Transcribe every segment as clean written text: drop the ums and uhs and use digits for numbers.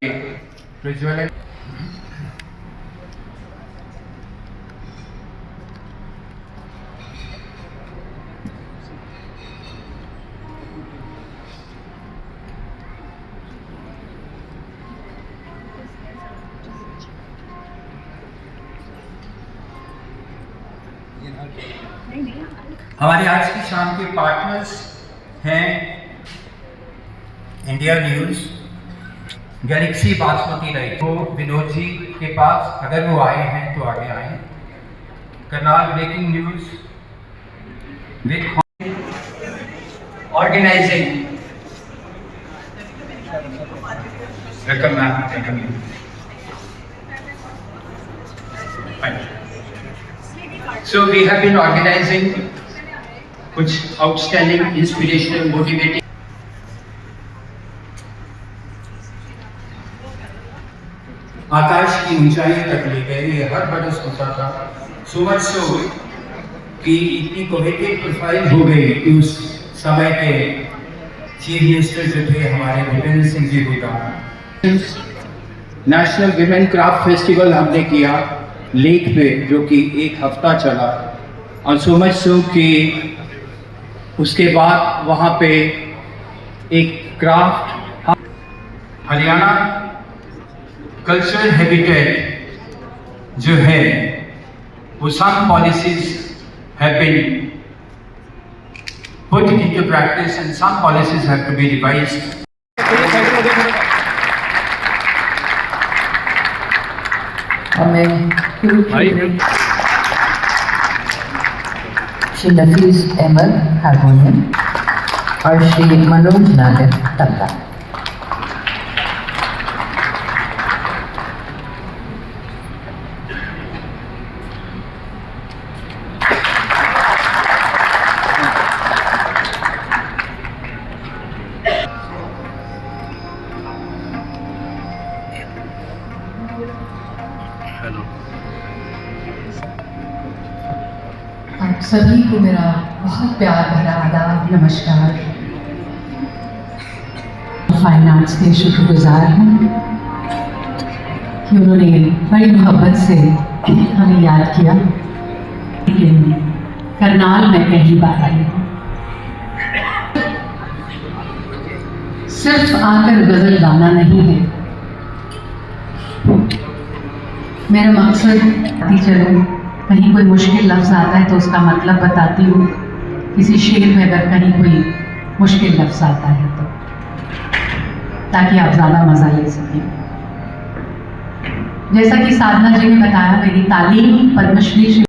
प्रज्वलन हमारे आज की शाम के पार्टनर्स हैं India news, Galaxy basmati rice. तो विनोद जी के पास अगर वो आए हैं तो आगे आए। Karnal breaking news with organizing. Welcome ma'am, welcome you. So we have been organizing कुछ outstanding, inspirational, motivating आकाश की ऊंचाई तक ले गए। ये हर बरस होता था, so much so कि इतनी कोविटेड प्रोफाइल हो गई कि उस समय के चीफ मिनिस्टर जो थे हमारे Bhupendra Singh ji Hooda. National women craft festival हमने किया लेक पे, जो कि एक हफ्ता चला, और सो मच सो कि उसके बाद वहाँ पे एक क्राफ्ट हरियाणा कल्चरल हैबिटेट जो है वो some policies have been put into practice and some policies have to be revised. Shri Nafees Ahmad harmonium और श्री मनोज नागर तबला। आप सभी को मेरा बहुत प्यार भरा आदाब, नमस्कार। फाइन आर्ट्स के शुक्रगुजार हूँ कि उन्होंने बड़ी मोहब्बत से हमें याद किया। लेकिन करनाल में पहली बार आई हूँ। सिर्फ आकर गजल गाना नहीं है मेरा मकसद। चलो, कहीं कोई मुश्किल लफ्ज़ आता है तो उसका मतलब बताती हूँ। किसी शेर में अगर कहीं कोई मुश्किल लफ्ज़ आता है तो, ताकि आप ज़्यादा मज़ा ले सकें। जैसा कि साधना जी ने बताया, मेरी तालीम पद्मश्री श्री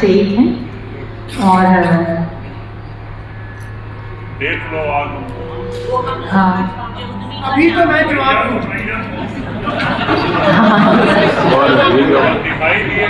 से एक हैं और देख लो आज अभी तो मैं जवाब दूं। दिखाई दिए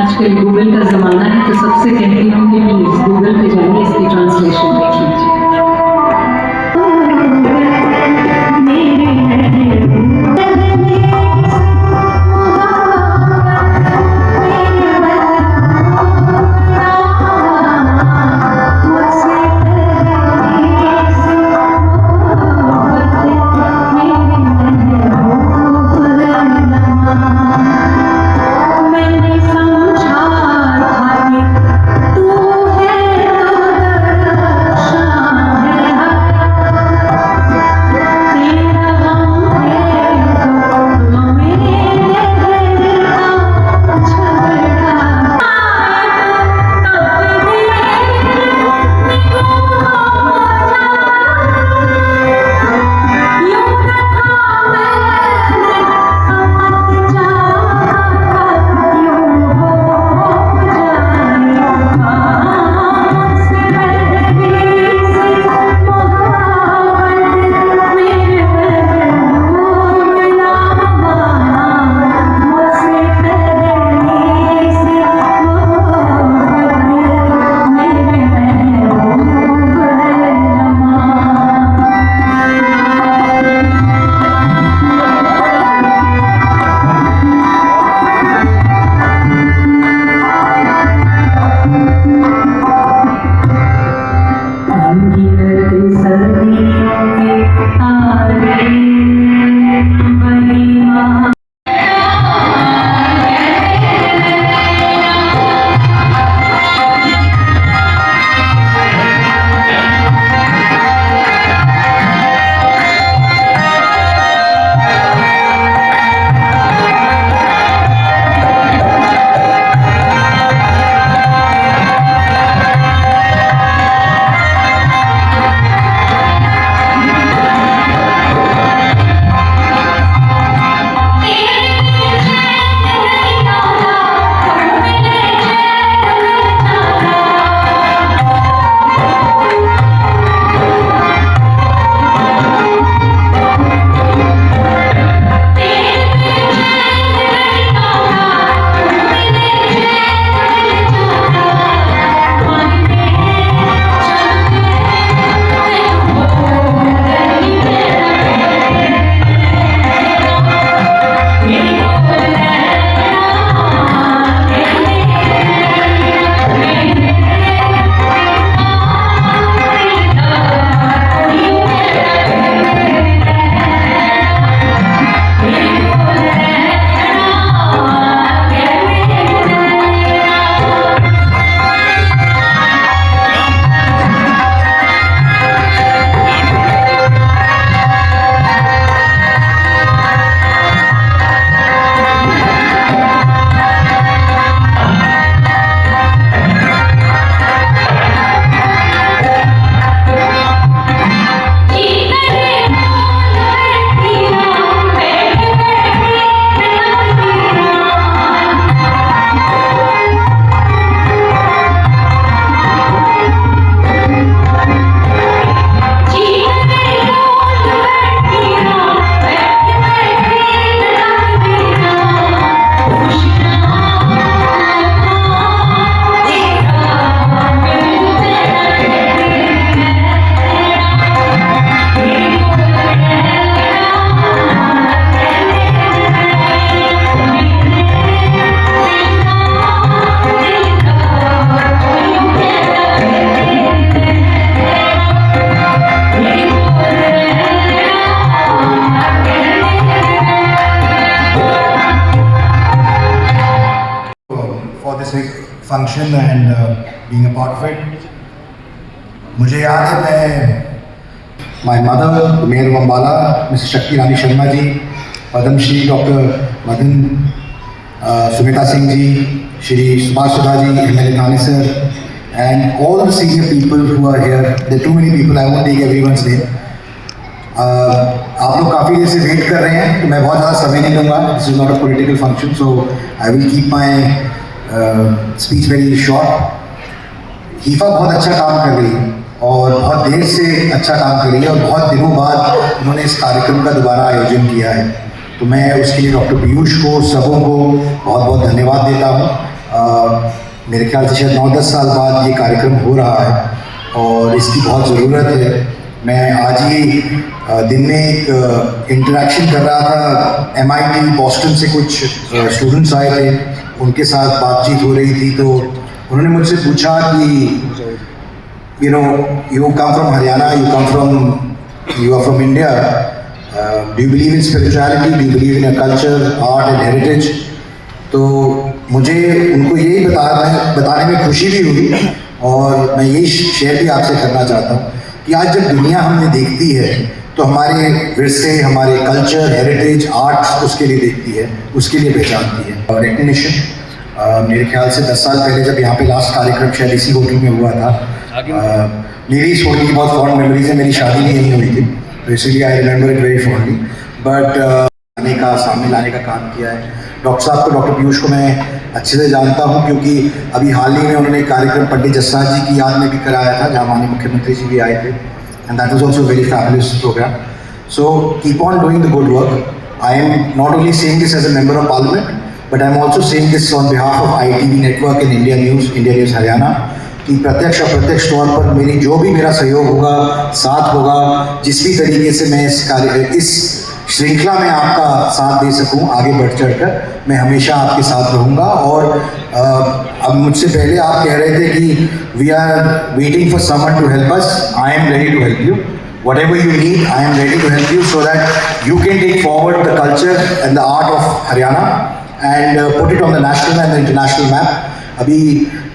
आजकल गूगल का ज़माना है तो सबसे कहती हूँ कि प्लीज़ गूगल पे जाइए, इसकी ट्रांसलेशन देख लीजिए। तू है तो दर्शन for this function and being a part of it. मुझे याद है मैं my mother mayor Ambala miss Shakti Rani Sharma ji, Padmashri doctor Madan Sumita Singh ji, Shri Subhash Sudha ji, MLA Thane sir, and all the senior people who are here. There are too many people, I won't take everyone's name. आप लोग काफ़ी देर से wait कर रहे हैं, तो मैं बहुत ज़्यादा समय नहीं लूँगा. This is not a political function, so I will keep my speech very short. हीफा बहुत अच्छा काम कर रही है और बहुत देर से अच्छा काम कर रही है और बहुत दिनों बाद उन्होंने इस कार्यक्रम का दोबारा आयोजन किया है, तो मैं उसके लिए डॉक्टर पीयूष को, सबों को बहुत बहुत धन्यवाद देता हूँ. मेरे ख्याल से शायद 9-10 साल बाद ये कार्यक्रम हो रहा है और इसकी बहुत ज़रूरत है. मैं आज ही दिन में एक इंटरेक्शन कर रहा था. MIT बॉस्टन से कुछ स्टूडेंट्स आए थे, उनके साथ बातचीत हो रही थी, तो उन्होंने मुझसे पूछा कि you come from Haryana, you are from India, do you believe in spirituality, do you believe in your culture, art and heritage? तो मुझे उनको यही बताने में खुशी भी हुई और मैं यही शेयर भी आपसे करना चाहता हूँ कि आज जब दुनिया हमें देखती है तो हमारे विरसे, हमारे कल्चर, हेरिटेज, आर्ट उसके लिए देखती है, उसके लिए पहचानती है. और रिकग्निशन मेरे ख्याल से 10 साल पहले जब यहाँ पे लास्ट कार्यक्रम शायद इसी होटल में हुआ था, मेरी इस होटल की बहुत फॉन्ड मेमोरीज है. मेरी शादी भी यहीं हुई थी, तो इसीलिए I remember it very fondly. But सामने लाने का काम किया है. डॉक्टर साहब को, डॉक्टर पीयूष को मैं अच्छे से जानता हूँ क्योंकि अभी हाल ही में उन्होंने एक कार्यक्रम पंडित जसराज जी की याद में भी कराया था, जहाँ माननीय मुख्यमंत्री जी भी आए थे, and that was also very fabulous programme. So keep on doing the good work. I am not only saying this as a member of parliament, but I'm also saying this on behalf of ITV network and India News Haryana, कि प्रत्यक्ष अप्रत्यक्ष तौर पर जो भी मेरा सहयोग होगा, साथ होगा, जिस भी तरीके से मैं इस श्रृंखला में आपका साथ दे सकूं आगे बढ़ चढ़कर, मैं हमेशा आपके साथ रहूंगा. और अब मुझसे पहले आप कह रहे थे कि we are waiting for someone to help us. I am ready to help you. Whatever you need, I am ready to help you so that you can take forward the culture and the art of Haryana and put it on the national and the international map. अभी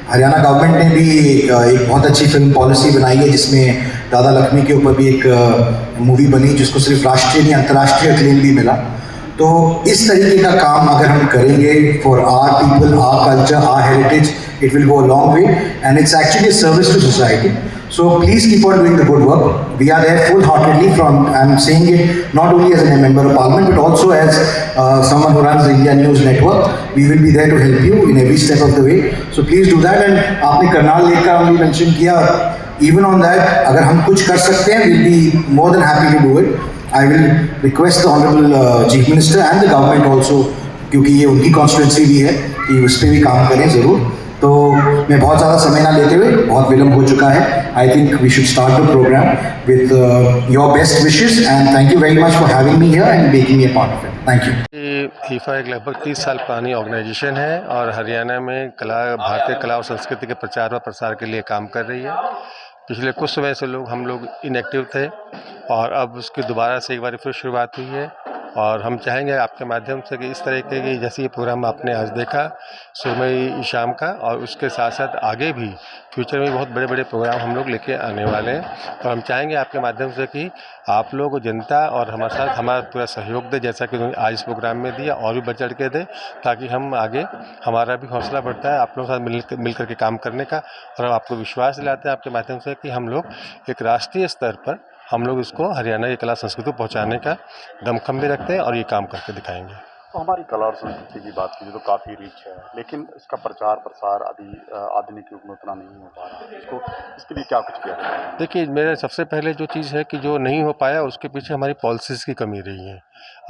Haryana government ने भी एक बहुत अच्छी film policy बनाई है जिसमें दादा लक्ष्मी के ऊपर भी एक मूवी बनी जिसको सिर्फ राष्ट्रीय नहीं अंतर्राष्ट्रीय acclaim भी मिला. तो इस तरीके का काम अगर हम करेंगे for our people, our culture, our heritage, it will go a long way and it's actually a service to society. So please keep on doing the good work. We are there full-heartedly I'm saying it not only as a member of parliament but also as someone who runs the India News network. We will be there to help you in every step of the way. So please do that. And आपने Karnal lake का हमने mention किया. Even on that, अगर हम कुछ कर सकते हैं, we'll be more than happy to do it. I will request the Honorable Chief Minister and the government also, क्योंकि ये उनकी constituency भी है, कि उस पर भी काम करें ज़रूर. तो मैं बहुत ज़्यादा समय ना लेते हुए, बहुत विलम्ब हो चुका है, I think we should start the programme with your best wishes and thank you very much for having me here and making me a part of it. Thank you. हीफा एक लगभग 30 साल पुरानी ऑर्गेनाइजेशन है और हरियाणा में भारतीय कला और संस्कृति के प्रचार व प्रसार के लिए काम कर रही है. पिछले कुछ समय से हम लोग इनएक्टिव थे और अब उसकी दोबारा से एक बार फिर शुरुआत हुई है और हम चाहेंगे आपके माध्यम से कि इस तरीके की जैसे ये प्रोग्राम आपने आज देखा सुरमई शाम का, और उसके साथ साथ आगे भी फ्यूचर में बहुत बड़े बड़े प्रोग्राम हम लोग लेके आने वाले हैं. और हम चाहेंगे आपके माध्यम से कि आप लोग जनता और हमारे साथ हमारा पूरा सहयोग दे, जैसा कि उन्होंने आज इस प्रोग्राम में दिया, और भी बढ़ चढ़ के दे, ताकि हम आगे हमारा भी हौसला बढ़ता है आप लोगों के साथ मिल कर के काम करने का. और हम आपको विश्वास दिलाते हैं आपके माध्यम से कि हम लोग एक राष्ट्रीय स्तर पर हम लोग इसको हरियाणा की कला संस्कृति को पहुंचाने का दमखम भी रखते हैं और ये काम करके दिखाएंगे. तो हमारी कला और संस्कृति की बात कीजिए तो काफ़ी रिच है, लेकिन इसका प्रचार प्रसार आधुनिक युग में उतना नहीं हो पा रहा. इसके लिए क्या कुछ किया जाए? देखिए, मेरे सबसे पहले जो चीज़ है कि जो नहीं हो पाया उसके पीछे हमारी पॉलिसीज़ की कमी रही है.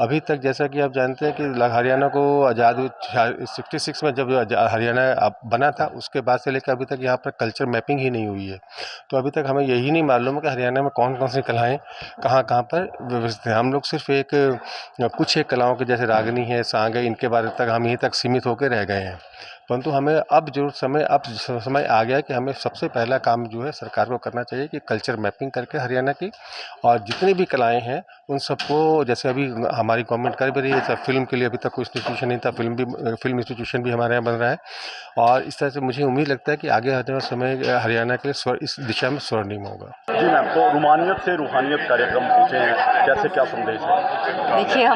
अभी तक जैसा कि आप जानते हैं कि हरियाणा को आज़ाद 66 में जब हरियाणा बना था उसके बाद से लेकर अभी तक यहाँ पर कल्चर मैपिंग ही नहीं हुई है. तो अभी तक हमें यही नहीं मालूम है कि हरियाणा में कौन कौन सी कलाएँ कहाँ पर व्यवस्थित हैं. हम लोग सिर्फ कुछ एक कलाओं के जैसे रागनी है, सांग है, इनके बारे तक हम यहीं तक सीमित होकर रह गए हैं. परंतु हमें अब समय आ गया कि हमें सबसे पहला काम जो है सरकार को करना चाहिए कि कल्चर मैपिंग करके हरियाणा की, और जितनी भी कलाएँ हैं उन सबको, जैसे अभी हमारी गवर्नमेंट कर भी रही है, फिल्म के लिए अभी तक कोई इंस्टीट्यूशन नहीं था, फिल्म इंस्टीट्यूशन भी हमारे यहाँ बन रहा है, और इस तरह से मुझे उम्मीद लगता है कि आगे आने वाला समय हरियाणा के लिए इस दिशा में स्वर्णिम होगा। जी मैम, तो रूमानियत से रूहानियत कार्यक्रम पहुँचे हैं, कैसे क्या संदेश है? देखिए,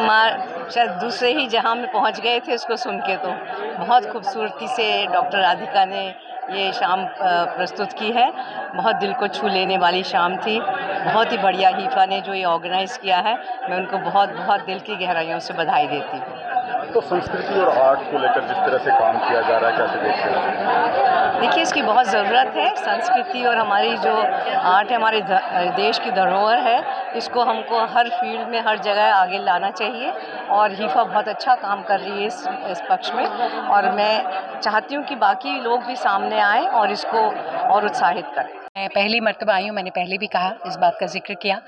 शायद दूसरे ही जहां में पहुंच गए थे उसको सुन के, तो बहुत खूबसूरती से डॉक्टर राधिका ने ये शाम प्रस्तुत की है। बहुत दिल को छू लेने वाली शाम थी। बहुत ही बढ़िया हीफा ने जो ये ऑर्गेनाइज़ किया है, मैं उनको बहुत बहुत दिल की गहराइयों से बधाई देती हूँ। तो संस्कृति और आर्ट को लेकर जिस तरह से काम किया जा रहा है, कैसे देखते हैं? देखिए, इसकी बहुत ज़रूरत है। संस्कृति और हमारी जो आर्ट है, हमारे देश की धरोहर है, इसको हमको हर फील्ड में, हर जगह आगे लाना चाहिए, और हीफा बहुत अच्छा काम कर रही है इस पक्ष में, और मैं चाहती हूँ कि बाकी लोग भी सामने आएँ और इसको और उत्साहित करें। मैं पहली मर्तबा आई हूँ, मैंने पहले भी कहा, इस बात का जिक्र किया।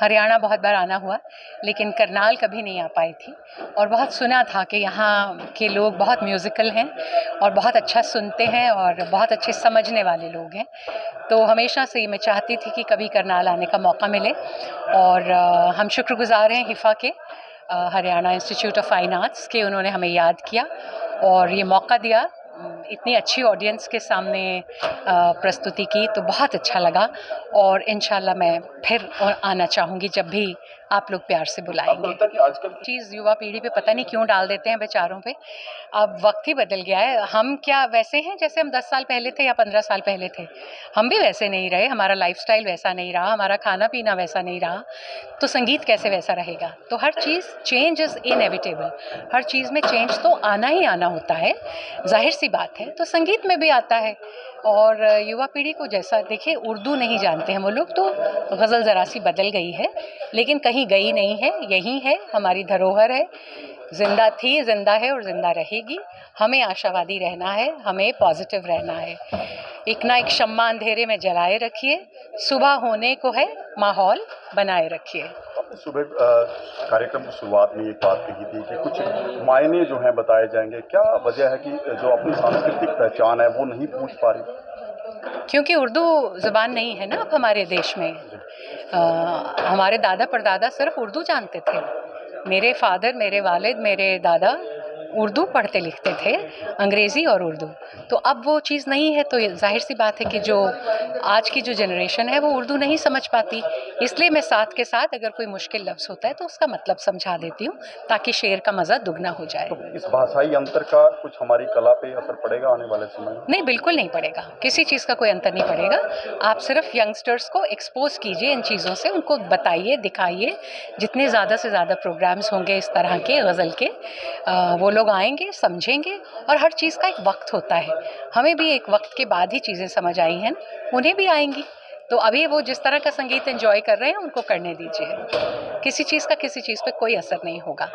हरियाणा बहुत बार आना हुआ, लेकिन करनाल कभी नहीं आ पाई थी, और बहुत सुना था कि यहाँ के लोग बहुत म्यूज़िकल हैं और बहुत अच्छा सुनते हैं और बहुत अच्छे समझने वाले लोग हैं। तो हमेशा से मैं चाहती थी कि कभी करनाल आने का मौका मिले, और हम शुक्रगुजार हैं हिफा के, Haryana institute of fine arts के, उन्होंने हमें याद किया और ये मौका दिया, इतनी अच्छी ऑडियंस के सामने प्रस्तुति की, तो बहुत अच्छा लगा, और इंशाल्लाह मैं फिर आना चाहूँगी जब भी आप लोग प्यार से बुलाएंगे। आजकल चीज़ युवा पीढ़ी पे पता नहीं क्यों डाल देते हैं बेचारों पे। अब वक्त ही बदल गया है। हम क्या वैसे हैं जैसे हम 10 साल पहले थे या 15 साल पहले थे? हम भी वैसे नहीं रहे, हमारा लाइफस्टाइल वैसा नहीं रहा, हमारा खाना पीना वैसा नहीं रहा, तो संगीत कैसे वैसा रहेगा? तो हर चीज़, चेंज इज़ इनएविटेबल। हर चीज़ में चेंज तो आना ही आना होता है, जाहिर सी बात है। तो संगीत में भी आता है, और युवा पीढ़ी को जैसा, देखिए उर्दू नहीं जानते हैं वो लोग, तो गज़ल ज़रा सी बदल गई है, लेकिन कहीं गई नहीं है, यही है, हमारी धरोहर है, ज़िंदा थी, ज़िंदा है और ज़िंदा रहेगी। हमें आशावादी रहना है, हमें पॉजिटिव रहना है। एक ना एक शम्मा अंधेरे में जलाए रखिए, सुबह होने को है, माहौल बनाए रखिए। सुबह कार्यक्रम की शुरुआत में एक बात कही थी कि कुछ मायने जो हैं बताए जाएंगे, क्या वजह है कि जो अपनी सांस्कृतिक पहचान है वो नहीं पूछ पा रही? क्योंकि उर्दू ज़बान नहीं है ना अब हमारे देश में। हमारे दादा परदादा सिर्फ उर्दू जानते थे। मेरे फादर, मेरे वालिद, मेरे दादा उर्दू पढ़ते लिखते थे, अंग्रेज़ी और उर्दू। तो अब वो चीज़ नहीं है, तो जाहिर सी बात है कि जो आज की जो जनरेशन है वो उर्दू नहीं समझ पाती। इसलिए मैं साथ के साथ अगर कोई मुश्किल लफ्ज़ होता है तो उसका मतलब समझा देती हूँ, ताकि शेर का मज़ा दुगना हो जाए। तो इस भाषाई अंतर का कुछ हमारी कला पे असर पड़ेगा आने वाले समय में? नहीं, बिल्कुल नहीं पड़ेगा, किसी चीज़ का कोई अंतर नहीं पड़ेगा। आप सिर्फ यंगस्टर्स को एक्सपोज कीजिए इन चीज़ों से, उनको बताइए, दिखाइए। जितने ज़्यादा से ज़्यादा प्रोग्राम्स होंगे इस तरह के गज़ल के, वो लोग आएंगे, समझेंगे, और हर चीज़ का एक वक्त होता है। हमें भी एक वक्त के बाद ही चीज़ें समझ आई हैं, उन्हें भी आएंगी। तो अभी वो जिस तरह का संगीत एंजॉय कर रहे हैं उनको करने दीजिए। किसी चीज़ का किसी चीज़ पे कोई असर नहीं होगा।